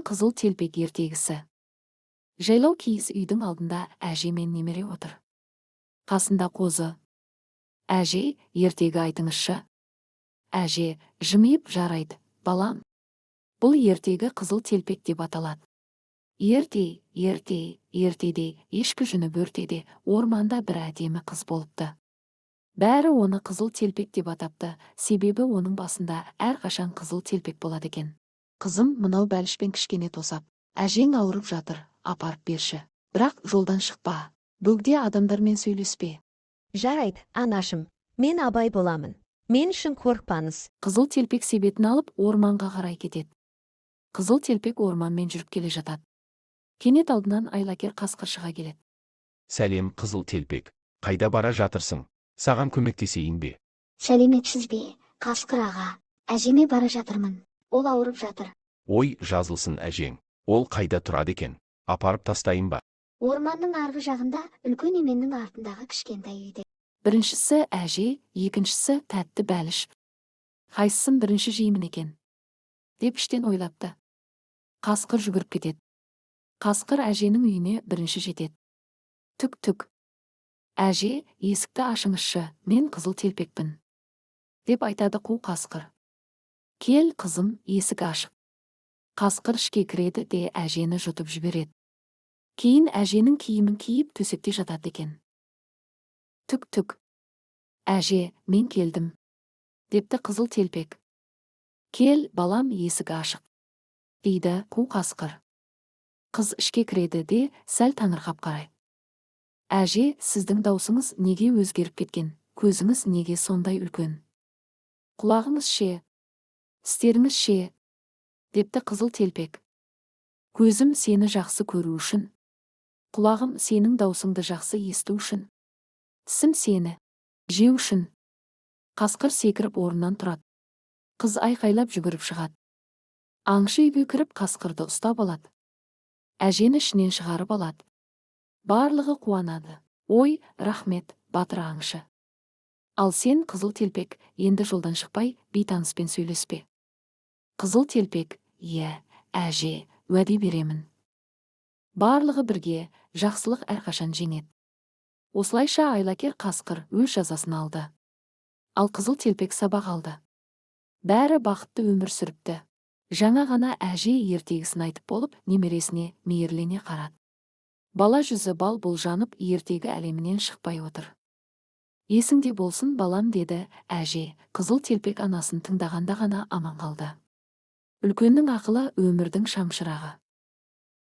Қызыл телпек ертегісі. Жайлау киіз үйдің алдында әже мен немере отыр. Қасында қозы. Әже, ертегі айтыңызшы. Әже, жымиып жарайды, балам. Бұл ертегі қызыл телпек деп аталады. Ертеде, ешкі жүні бөртеде, орманда бір әдемі қыз болыпты. Бәрі оны қызыл телпек деп атапты, себебі оның басында әрқашан қызыл телпек болады екен. Қызым, мынау бәлішпен кішкене тосап, әжең ауырып жатыр, апарып берші. Бірақ жолдан шықпа, бөгде адамдармен сөйлеспе. Жарайды, анашым, мен абай боламын. Мен үшін қорықпаңыз. Қызыл телпек себетін алып орманға қарай кетеді. Қызыл телпек орманмен жүріп келе жатады. Кенет алдынан айлакер қасқыр шыға келеді. Сәлем, қызыл телпек. Қайда бара жатырсың? Саған көмектесейін бе? Сәлеметсіз бе, қасқыр аға. Әжеме бара жатырмын. Ол ауырып жатыр. Ой, жазылсын әжең. Ол қайда тұрады екен? Апарып тастайын ба? Орманның арғы жағында, үлкен еменнің артындағы кішкентай үйде. Біріншісі әже, екіншісі тәтті бәліш. Қайсысын бірінші жеймін екен? Деп іштен ойлапты. Қасқыр жүгіріп кетеді. Қасқыр әженің үйіне бірінші жетеді. Түк. Әже, есікті ашыңызшы, мен қызыл телпекпін. Деп айтады қу қасқыр. Кел, қызым, есік ашық. Қасқыр ішке кіреді де әжені жұтып жібереді. Кейін әженің киімін киіп төсекте жатады екен. Түк. Әже, мен келдім. Депті қызыл телпек. Кел, балам, есік ашық. Дейді қу қасқыр. Қыз ішке кіреді де сәл таңырқап қарайды. Әже, сіздің даусыңыз неге өзгеріп кеткен? Көзіңіз неге сондай үлкен? Құлағыңыз ше? Істеріңіз ше? Депті қызыл телпек. Көзім сені жақсы көру үшін. Құлағым сенің даусыңды жақсы есту үшін. Тісім сені жеу үшін. Қасқыр секіріп орнынан тұрады. Қыз айқайлап жүгіріп шығады. Аңшы үйге кіріп қасқырды ұстап алады. Әжені ішінен шығарып алады. Барлығы қуанады. Ой, рахмет, батыр аңшы. Ал сен, қызыл телпек, енді жолдан шықпай, бейтаныспен сөйлеспе. Қызыл телпек, иә, әже, уәде беремін. Барлығы бірге, жақсылық әрқашан жеңеді. Осылайша айлакер қасқыр өз жазасын алды. Ал қызыл телпек сабақ алды. Бәрі бақытты өмір сүріпті. Жаңа ғана әже ертегісін айтып болып, немересіне мейірлене қарады. Бала жүзі бал болжанып, ертегі әлемінен шықпай отыр. Есіңде болсын, балам, деді әже. Қызыл телпек анасын тыңдағанда ғана аман қалды. Үлкеннің ақылы өмірдің шамшырағы.